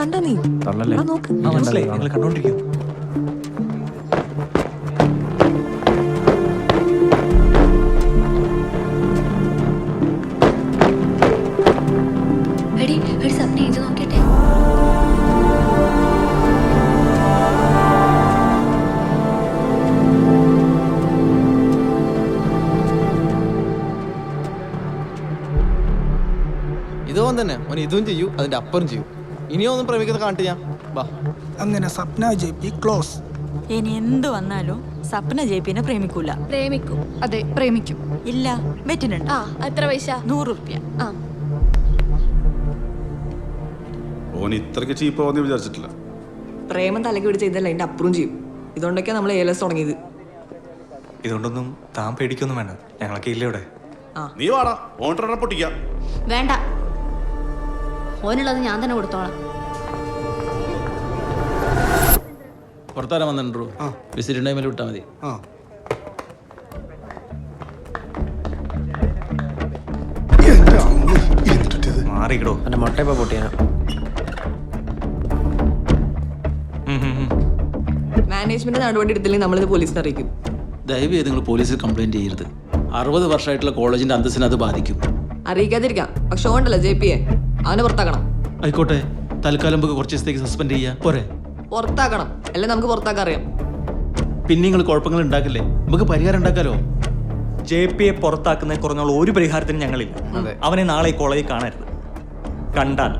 കണ്ടോ നീ? നോക്ക്. മനസ്സിലായി, നിങ്ങൾ കണ്ടോണ്ടിരിക്കും. എടി സപ്ന ഇത് നോക്കിട്ടെ. ഇതുപോലെ തന്നെ ഓൻ ഇതും ചെയ്യൂ, അതിന്റെ അപ്പുറം ചെയ്യൂ. ഇനിയൊന്നും പ്രേമിക്കുന്ന കാണിട്ട് ഞാൻ വാ. അങ്ങനെ സപ്ന JP ക്ലോസ്. ഇനി എന്ത് വന്നാലും സപ്ന JPനെ പ്രേമിക്കൂല. പ്രേമിക്കും. അതെ പ്രേമിക്കും. ഇല്ല, ബെറ്റിനുണ്ട്. എത്ര പൈസ? 100 റുപ്യ. ഓൻ ഇത്രയ്ക്ക് ചീപ്പാവെന്ന് വിചാരിച്ചിട്ടില്ല. പ്രേമം തലക്ക് പിടിച്ച് ചെയ്തല്ല അതിന്റെ അപ്പുറം ചെയ്യും. ഇതുകൊണ്ടൊക്കെ നമ്മൾ ALS തുടങ്ങിയത്. ഇതുകൊണ്ടൊന്നും താൻ പേടിക്കൊന്നും വേണ്ട, ഞങ്ങളൊക്കെ ഇല്ല ഇവിടെ. നീ വാടാ, ഓൺ പൊട്ടിക്കാം. വേണ്ട, ഓനുള്ളത് ഞാൻ തന്നെ കൊടുത്തോളാം. പുറത്താരം വന്നിട്ടുണ്ടോ? വിസിറ്റ് ടൈമിൽ വിട്ടാൽ മതി. മാറിയിടോ. എൻ്റെ മുട്ട ഇപ്പോൾ പൊട്ടിയാ. മാനേജ്മെന്റ് നടപടി എടുത്തില്ലെങ്കിൽ നമ്മളിത് പോലീസിനെ അറിയിക്കും. ദയവ് നിങ്ങൾ പോലീസിൽ കംപ്ലൈന്റ് ചെയ്യരുത്. 60 വർഷമായിട്ടുള്ള കോളേജിന്റെ അന്തസ്സിനെ അത് ബാധിക്കും. അറിയിക്കാതിരിക്കാം, പക്ഷെ ഓണ്ടല്ലോ JPയെ അവനെ പുറത്താക്കണം. ആയിക്കോട്ടെ, തൽക്കാലം നമുക്ക് കുറച്ച് ദിവസത്തേക്ക് സസ്പെൻഡ് ചെയ്യാം. പോരെ? പുറത്താക്കണം, അല്ലെ നമുക്ക് പുറത്താക്കാൻ അറിയാം. പിന്നെ നിങ്ങൾ കുഴപ്പങ്ങൾ ഉണ്ടാക്കില്ലേ, നമുക്ക് പരിഹാരം ഉണ്ടാക്കാലോ. JPയെ പുറത്താക്കുന്ന കുറഞ്ഞുള്ള ഒരു പരിഹാരത്തിന് ഞങ്ങളില്ല. അവനെ നാളെ ഈ കോളേജിൽ കാണരുത്. കണ്ടാൽ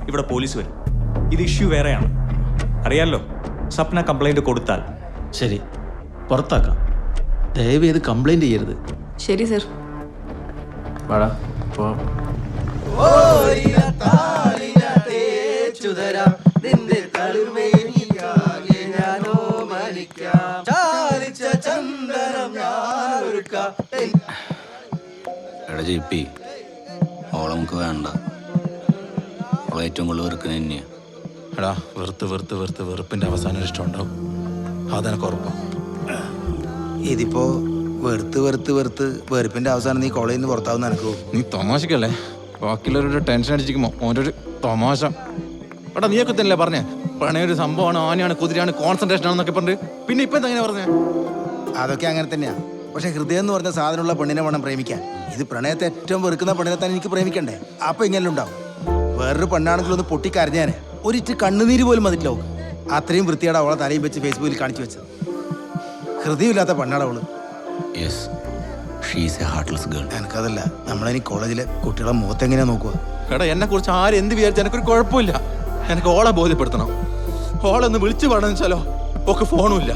ഇവിടെ പോലീസ് വരും. ഇത് ഇഷ്യൂ വേറെയാണ്, അറിയാലോ. സപ്ന കംപ്ലൈന്റ് കൊടുത്താൽ ശരി, പുറത്താക്കാം. ദയവ് ചെയ്ത് കംപ്ലൈന്റ് ചെയ്യരുത്. ശരി സർ. വാടാ പോ. എടാ JP, ഓളെ നമുക്ക് വേണ്ട. അവളെ ഏറ്റവും കൂടുതൽ വെറുക്കുന്ന തന്നെയാ. എടാ, വെറുപ്പിന്റെ അവസാനം ഇഷ്ടം ഉണ്ടാവും. അതെനക്ക് ഉറപ്പാണ്. ഇതിപ്പോ വെറുപ്പിന്റെ അവസാനം നീ കോളേജിൽ നിന്ന് പുറത്താവുന്ന എനക്കോ? നീ തമാശക്കല്ലേ? ബാക്കിയുള്ളവരുടെ ടെൻഷൻ അടിച്ചിരിക്കുമ്പോ ഓൻ്റെ ഒരു തമാശ. എടാ, നീയൊക്കെ തന്നെയല്ലേ പറഞ്ഞേ പ്രണയൊരു സംഭവമാണ്, ആനയാണ്, കുതിരയാണ്, കോൺസെൻട്രേഷൻ ആണെന്നൊക്കെ പറഞ്ഞു. പിന്നെ ഇപ്പൊ എന്താ അങ്ങനെ പറഞ്ഞേ? അതൊക്കെ അങ്ങനെ തന്നെയാ. പക്ഷെ ഹൃദയം എന്ന് പറഞ്ഞ സാധനമുള്ള പെണ്ണിനെ വേണം പ്രേമിക്കാൻ. ഇത് പ്രണയത്തെ ഏറ്റവും വെറുക്കുന്ന പെണ്ണിനെ തന്നെ എനിക്ക് പ്രേമിക്കണ്ടേ? അപ്പൊ ഇങ്ങനെ ഉണ്ടാവും. വേറൊരു പെണ്ണാണെങ്കിലും ഒന്ന് പൊട്ടിക്കരഞ്ഞാനെ ഒരിറ്റ് കണ്ണുനീര് പോലും വന്നിട്ടില്ല. അത്രയും വൃത്തിയാണ് അവളെ തലയും വെച്ച് ഫേസ്ബുക്കിൽ കാണിച്ചു വെച്ചത്. ഹൃദയമില്ലാത്ത പെണ്ണാണ് അവള്. എനിക്കതല്ല, നമ്മളതിന് കോളേജിലെ കുട്ടികളെ മുഖത്ത് എങ്ങനെയാ നോക്കുക? എടാ, എന്നെ കുറിച്ച് ആരും എന്ത് വിചാരിച്ചാൽ എനിക്കൊരു കുഴപ്പമില്ല. എനിക്ക് ഓളെ ബോധ്യപ്പെടുത്തണം. ഓളെ ഒന്ന് വിളിച്ചു പാടാന്ന് വെച്ചാലോ ഒക്കെ ഫോണും ഇല്ല.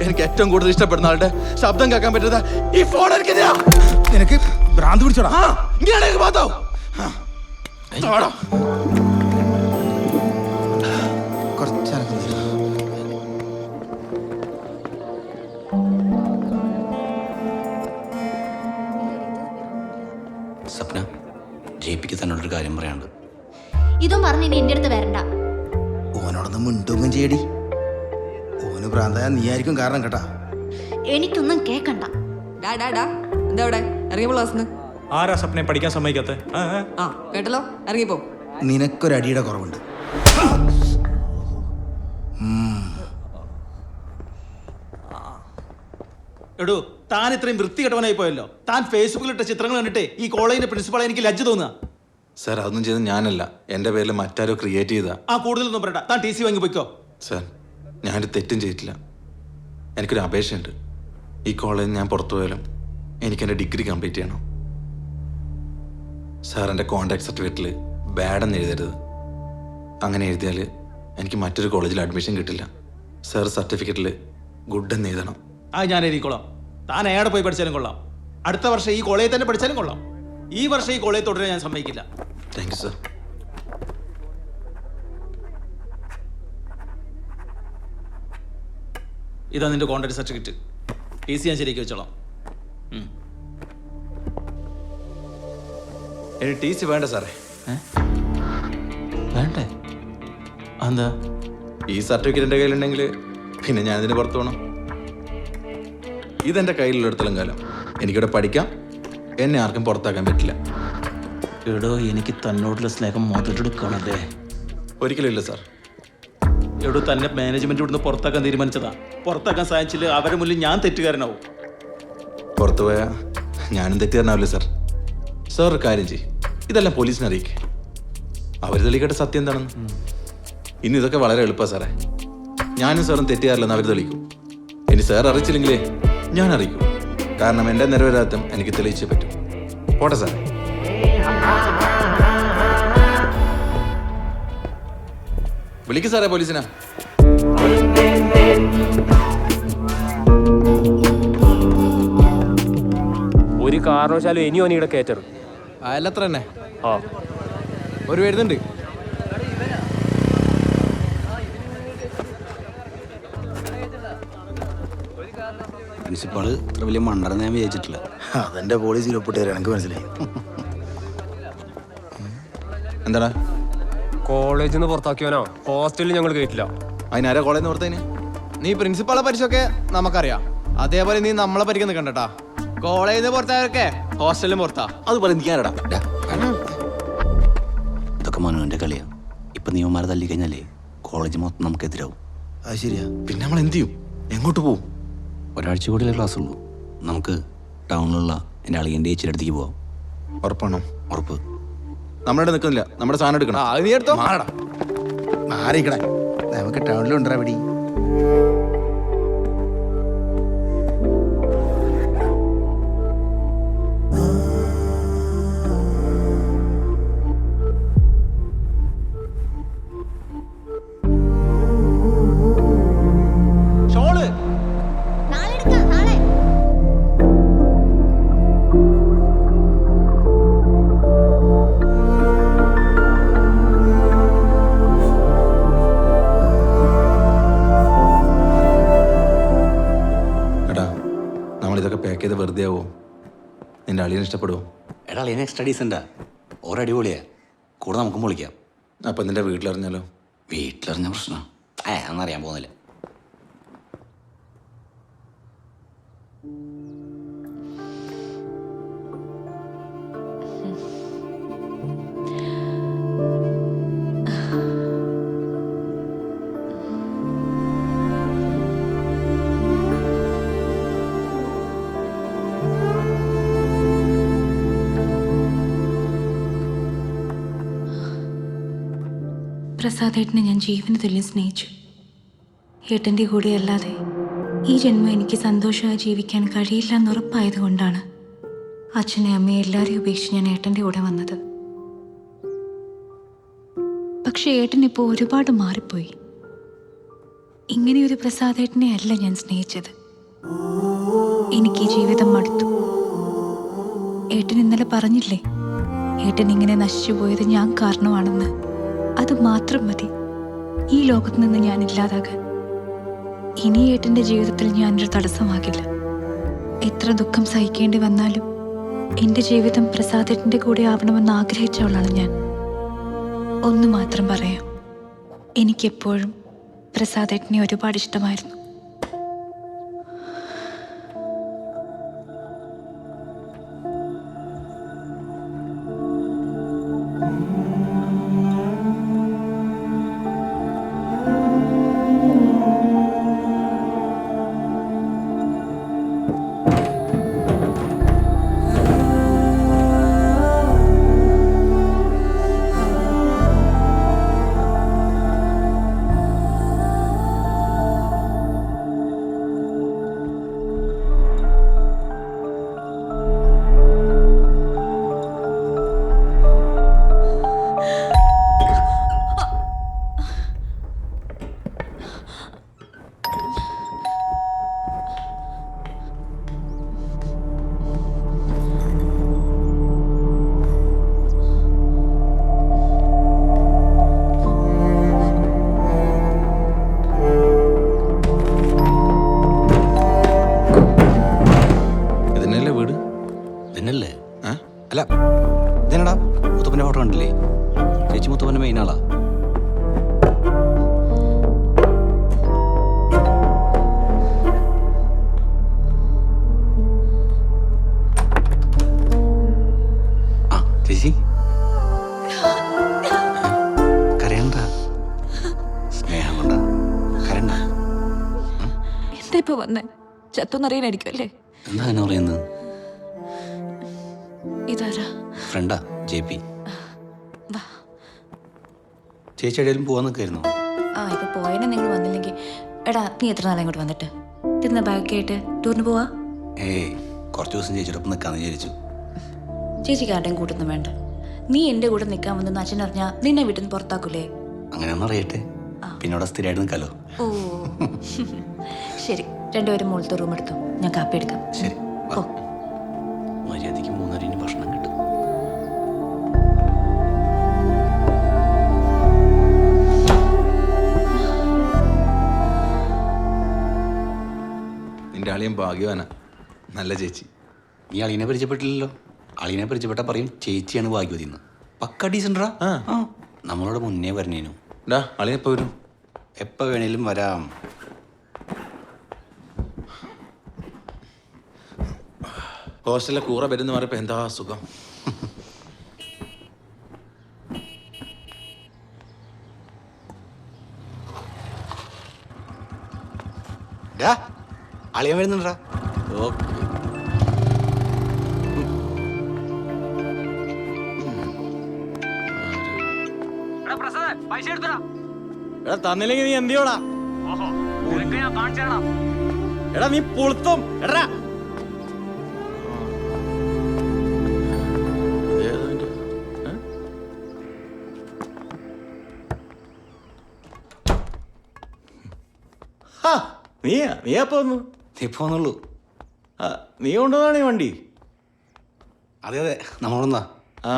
എനിക്ക് ഏറ്റവും കൂടുതൽ ഇഷ്ടപ്പെടുന്ന ആളുടെ ശബ്ദം കേൾക്കാൻ പറ്റുന്ന ഈ ഫോൺ എനിക്കെതിരാ. നിനക്ക് ഭ്രാന്ത് പിടിച്ചോടാ. ഇങ്ങനെയാണെങ്കിൽ പാത്തോ സപ്ന, JPക്ക് തന്നോടൊരു കാര്യം പറയാനുണ്ട്. ഇതും പറഞ്ഞ് ഇനി എന്റെ അടുത്ത് വരണ്ട. ഓനോടൊന്നും മിണ്ടുങ്ങും ചെയ്യടി. ഓന് ഭ്രാന്തായ നീയായിരിക്കും കാരണം കേട്ടാ. എനിക്കൊന്നും കേക്കണ്ട. എന്താ അവിടെ ഇറങ്ങിയപ്പോൾ ക്ലാസ്സിന്ന്? ആരാ സപ്നയെ പഠിക്കാൻ സമ്മതിക്കാത്ത? കേട്ടല്ലോ, ഇറങ്ങിപ്പോ. നിനക്കൊരടിയുടെ കുറവുണ്ട്. എടോ, താൻ ഇത്രയും വൃത്തികെട്ടവനായി പോയല്ലോ. താൻ ഫേസ്ബുക്കിലിട്ട ചിത്രങ്ങൾ കണ്ടിട്ട് ഈ കോളേജിന്റെ പ്രിൻസിപ്പാളെ എനിക്ക് ലജ്ജ തോന്നുക. സാർ, അതൊന്നും ചെയ്ത് ഞാനല്ല, എൻ്റെ പേരിൽ മറ്റാരോ ക്രിയേറ്റ് ചെയ്താ. കൂടുതലൊന്നും പറയണ്ട. താൻ TC വാങ്ങി പോയിക്കോ. സാർ, ഞാനൊരു തെറ്റും ചെയ്തിട്ടില്ല. എനിക്കൊരു അപേക്ഷയുണ്ട്. ഈ കോളേജിൽ ഞാൻ പുറത്തു പോയാലും എനിക്ക് എൻ്റെ ഡിഗ്രി കംപ്ലീറ്റ് ചെയ്യണം. സാർ, എൻ്റെ കോൺടാക്ട് സർട്ടിഫിക്കറ്റിൽ ബാഡ് എന്ന് എഴുതരുത്. അങ്ങനെ എഴുതിയാൽ എനിക്ക് മറ്റൊരു കോളേജിൽ അഡ്മിഷൻ കിട്ടില്ല. സാർ, സർട്ടിഫിക്കറ്റിൽ ഗുഡ് എന്ന് എഴുതണം. ഞാൻ എഴുതിക്കോളാം. താൻ എവിടെ പോയി പഠിച്ചാലും കൊള്ളാം. അടുത്ത വർഷം ഈ കോളേജിൽ തന്നെ പഠിച്ചാലും കൊള്ളാം. ഈ വർഷം ഈ കോളേജ് തുടരാൻ ഞാൻ സമ്മതിക്കില്ല. Thank you sir. ഇതാ നിന്റെ കോൺട്രാക്ട് സർട്ടിഫിക്കറ്റ്. TC ഞാൻ ശരിയാക്കി വെച്ചോളാം. എനിക്ക് TC വേണ്ട സാറേ. വേണ്ടേ? എന്താ? ഈ സർട്ടിഫിക്കറ്റ് എൻ്റെ കയ്യിലുണ്ടെങ്കിൽ പിന്നെ ഞാനിതിന് പുറത്തു പോകണം. ഇതെൻ്റെ കയ്യിലുള്ളിടത്തോളം കാലം എനിക്കിവിടെ പഠിക്കാം. എന്നെ ആർക്കും പുറത്താക്കാൻ പറ്റില്ല. എടോ, എനിക്ക് തന്നോടുള്ള സ്നേഹം മുതലെടുക്കണല്ലേ. ഒരിക്കലും ഇല്ല സാർ. എവിടെ തന്നെ മാനേജ്മെന്റ് ഇവിടുന്ന് പുറത്താക്കാൻ തീരുമാനിച്ചതാ. പുറത്താക്കാൻ സാധിച്ചില്ല അവരുടെ മുന്നിൽ ഞാൻ തെറ്റുകാരനാവും. പുറത്തു പോയാൽ ഞാനും തെറ്റുകാരനാവില്ല സാർ. സാർ ഒരു കാര്യം ചെയ്യും, ഇതെല്ലാം പോലീസിനെ അറിയിക്കേ. അവർ തെളിയിക്കട്ടെ സത്യം എന്താണെന്ന്. ഇനി ഇതൊക്കെ വളരെ എളുപ്പമാണ് സാറേ. ഞാനും സാറും തെറ്റുകാരില്ലെന്ന് അവർ തെളിയിക്കും. ഇനി സാർ അറിയിച്ചില്ലെങ്കിലേ ഞാൻ അറിയിക്കും. കാരണം എൻ്റെ നിരപരാധിത്വം എനിക്ക് തെളിയിച്ചേ പറ്റും. പോട്ടെ സാറേ. വിളിക്കും സാറേ പോലീസിനാ. ഒരു കാരണവശാലും ഇനി ഓനിയുടെ കയറ്ററ്. അല്ലത്ര തന്നെ ആ ഒരു വരുന്നുണ്ട്. പ്രിൻസിപ്പാള് ഇത്ര വലിയ മണ്ടറെന്ന് ഞാൻ വിചാരിച്ചിട്ടില്ല. അതെന്റെ പോളിസിയിൽ ഒപ്പിട്ട് എനിക്ക് മനസ്സിലായി. എന്താടാ കോളേജിൽ നിന്ന് പുറത്താക്കിയോനോ ഹോസ്റ്റലിൽ ഞങ്ങൾ കേട്ടില്ല. അതിനാരാ കോളേജിൽ നിന്ന് പുറത്തേന്? നീ പ്രിൻസിപ്പാളെ പരിചയമൊക്കെ നമുക്കറിയാം. അതേപോലെ നീ നമ്മളെ പരിഗണന കണ്ടട്ടാ. കോളേജിൽ നിന്ന് പുറത്തായവരൊക്കെ ഹോസ്റ്റലിലും പുറത്താ. അത് പറയാടാ. ഇതൊക്കെ മനുവിന്റെ കളിയാ. ഇപ്പൊ നിയമന്മാരെ തല്ലി കഴിഞ്ഞാലേ കോളേജ് മൊത്തം നമുക്കെതിരാവും. അത് ശരിയാ. പിന്നെ നമ്മൾ എന്ത് ചെയ്യും? എങ്ങോട്ട് പോവും? ഒരാഴ്ച കൂടിയല്ലേ ക്ലാസ് ഉള്ളൂ. നമുക്ക് ടൗണിലുള്ള എൻ്റെ അളിയൻ്റെ ചേച്ചിയുടെ അടുത്തേക്ക് പോവാം. ഉറപ്പാണോ? ഉറപ്പ്. നമ്മളിവിടെ നിൽക്കുന്നില്ല, നമ്മുടെ സാധനം എടുക്കണം. അത് നീ എടുത്തോ. മാറടാ. മാറിക്കട, നമുക്ക് ടൗണിലുണ്ടാ പിടി. നാളെ എടുക്കാം, നാളെ. എടാ നമ്മളിതൊക്കെ പാക്ക് ചെയ്ത് വെറുതെ ആവോ? നിന്റെ അളിയനെ ഇഷ്ടപ്പെടുവോ? എടാ അളിയനെ എക്സ്ട്രാ ഡീസൻ്റാ. ഒരടിപൊളിയാ. കൂടെ നമുക്കും പൊളിക്കാം. അപ്പം നിന്റെ വീട്ടിലറിഞ്ഞാലോ? വീട്ടിലറിഞ്ഞ പ്രശ്നം അന്നറിയാൻ പോകുന്നില്ല. പ്രസാദേട്ടനെ ഞാൻ ജീവന് തുല്യം സ്നേഹിച്ചു. ഏട്ടൻ്റെ കൂടെ അല്ലാതെ ഈ ജന്മം എനിക്ക് സന്തോഷമായി ജീവിക്കാൻ കഴിയില്ല എന്നുറപ്പായതുകൊണ്ടാണ് അച്ഛനെ അമ്മയെ എല്ലാവരെയും ഉപേക്ഷിച്ച് ഞാൻ ഏട്ടൻ്റെ കൂടെ വന്നത്. പക്ഷെ ഏട്ടൻ ഇപ്പോൾ ഒരുപാട് മാറിപ്പോയി. ഇങ്ങനെയൊരു പ്രസാദേട്ടനെ അല്ല ഞാൻ സ്നേഹിച്ചത്. എനിക്ക് ഈ ജീവിതം മടുത്തു. ഏട്ടൻ ഇന്നലെ പറഞ്ഞില്ലേ, ഏട്ടൻ ഇങ്ങനെ നശിച്ചു പോയത് ഞാൻ കാരണമാണെന്ന്. അത് മാത്രം മതി ഈ ലോകത്ത് നിന്ന് ഞാൻ ഇല്ലാതാകാൻ. ഇനി ഏട്ടൻ്റെ ജീവിതത്തിൽ ഞാനൊരു തടസ്സമാകില്ല. എത്ര ദുഃഖം സഹിക്കേണ്ടി വന്നാലും എൻ്റെ ജീവിതം പ്രസാദേട്ടൻ്റെ കൂടെ ആവണമെന്ന് ആഗ്രഹിച്ചവളാണ് ഞാൻ. ഒന്ന് മാത്രം പറയാം, എനിക്കെപ്പോഴും പ്രസാദേട്ടനെ ഒരുപാട് ഇഷ്ടമായിരുന്നു. അല്ല ഇതെന്നടാ മുത്തപ്പൻ്റെ ഫോട്ടോ കണ്ടില്ലേ? ചേച്ചി മുത്തപ്പൻ്റെ മെയിൻ ആളാ. ആ ചേച്ചി കരയണ്ട, ഇപ്പൊ വന്നേ? ചത്തൊന്നറിയാനായിരിക്കും അല്ലേ? എന്താ അങ്ങനെ പറയുന്നത്? ഇതാരാ? ഫ്രണ്ടാ JP. വാ. ചേച്ചി എവിടെയും പോവാൻ നിൽക്കായിരുന്നു? ആ ഇപ്പൊ പോയതിനെ നിങ്ങൾ വന്നില്ലെങ്കിൽ. എടാ നീ എത്ര നാളെ ഇങ്ങോട്ട് വന്നിട്ട്? തിന്ന ബാഗായിട്ട് ടൂറിന് പോവാ? ഏയ് കുറച്ച് ദിവസം ചേച്ചിയോടൊപ്പം നിൽക്കാന്ന് വിചാരിച്ചു. ചേച്ചിക്ക് ആരുടെയും കൂട്ടൊന്നും വേണ്ട. നീ എന്റെ കൂടെ നിൽക്കാൻ വന്നെന്ന് അച്ഛൻ അറിഞ്ഞാ നിന്നെ വീട്ടിൽ നിന്ന് പുറത്താക്കൂലേ? അങ്ങനെയൊന്നും അറിയട്ടെ, പിന്നെ അവിടെ സ്ഥിരമായിട്ട് നിൽക്കാലോ. ഓ ശരി, രണ്ടുപേരും മുകളിലത്തെ റൂം എടുത്തു, ഞാൻ കാപ്പി എടുക്കാം. ശരി, ഓ മര്യാദയ്ക്ക് 3:30 ഭക്ഷണം കിട്ടും. നിന്റെ അളിയൻ ഭാഗ്യവാനാ, നല്ല ചേച്ചി. നീ അളീനെ പരിചയപ്പെട്ടില്ലല്ലോ. അളീനെ പരിചയപ്പെട്ട പറയും ചേച്ചിയാണ് ഭാഗ്യവതി എന്ന്. പക്ക ഡീസൻറാ. നമ്മളോട് മുന്നേ വരണേനു. അളിയൻ എപ്പോ വരും? എപ്പോൾ വേണേലും വരാം. ഹോസ്റ്റലിലെ കൂറ വരുന്ന മാറിയപ്പോ എന്താ സുഖം. അളിയൻ വരുന്നുണ്ടാ. ഓക്കെ. എടാ തന്നില്ലെങ്കിൽ നീ എന്തിയോടാ? എടാ നീ പുളുത്തും. എടാ നീ അപ്പൊ വന്നു? ഇപ്പൊ വന്നുള്ളൂ. നീ കൊണ്ടുവന്നാണ് ഈ വണ്ടി? അതെ അതെ, നമ്മളൊന്നാ. ആ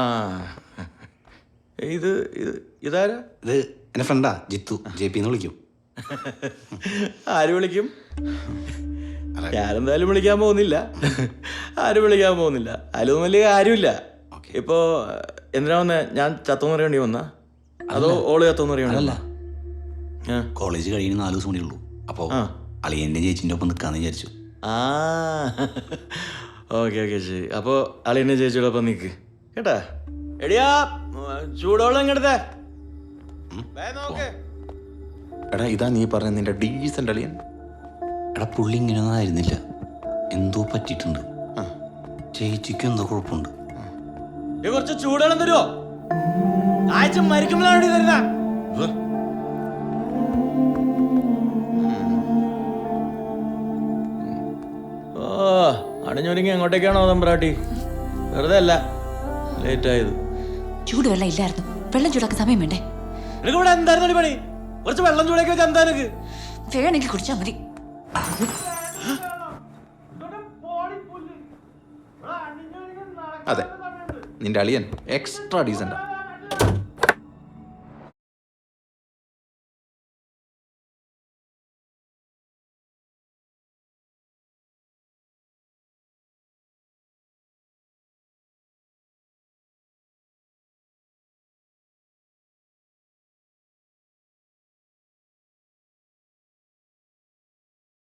ഇത് ഇതാരാ? ഇത് എൻ്റെ ഫ്രണ്ടാ ജിത്തു, JP എന്ന് വിളിക്കും. ആര് വിളിക്കും? ഞാനെന്തായാലും വിളിക്കാൻ പോകുന്നില്ല. ആരും വിളിക്കാൻ പോകുന്നില്ല. അതിലൊന്നും വലിയ കാര്യമില്ല. ഇപ്പോ എന്തിനാ വന്നേ? ഞാൻ ചത്തോന്ന് പറയാൻ വേണ്ടി വന്നാ അതോ ഓള് ചത്തോന്ന് പറയാൻ വേണ്ടി? കോളേജ് കഴിയുന്ന 4 ദിവസം കൂടി ഉള്ളൂ. അപ്പോൾ അളിയൻ്റെ ചേച്ചിൻ്റെ ഒപ്പം നിൽക്കാന്ന് വിചാരിച്ചു. ആ ഓക്കെ ഓക്കെ ശരി. അപ്പോൾ അളിയൻ്റെ ചേച്ചിയുടെ ഒപ്പം നിൽക്ക് കേട്ടാ. എടിയാ ചൂടോളം ഇങ്ങടുത്തേ. എടാ ഇതാ നീ പറഞ്ഞ നിന്റെ ഡീസന്റ് അളിയൻ. എടാ പുള്ളി ഇങ്ങനെയൊന്നും ആയിരുന്നില്ല, എന്തോ പറ്റിയിട്ടുണ്ട്. ചേച്ചിക്കും എന്തോ കുഴപ്പമുണ്ട്. കുറച്ച് ചൂടുവെള്ളം തരുമോ? ആഴ്ച മരിക്കുമ്പോഴാണ് തരുന്ന. ഓ അടഞ്ഞൊരുങ്ങി എങ്ങോട്ടേക്കാണോ തമ്പ്രാട്ടി? വെറുതെ അല്ല ലേറ്റ് ആയത്. ചൂടുവെള്ളം ഇല്ലായിരുന്നു, വെള്ളം ചൂടാക്കാൻ സമയം വേണ്ടേ? നിനക്ക് ഇവിടെ എന്തായിരുന്നു പണി? കുറച്ച് വെള്ളം ചൂടാക്കി വെച്ചാൽ എന്താ നിനക്ക്? വേണമെങ്കിൽ കുടിച്ചാൽ മതി. അതെ, നിന്റെ അളിയൻ എക്സ്ട്രാ ഡീസന്റാ.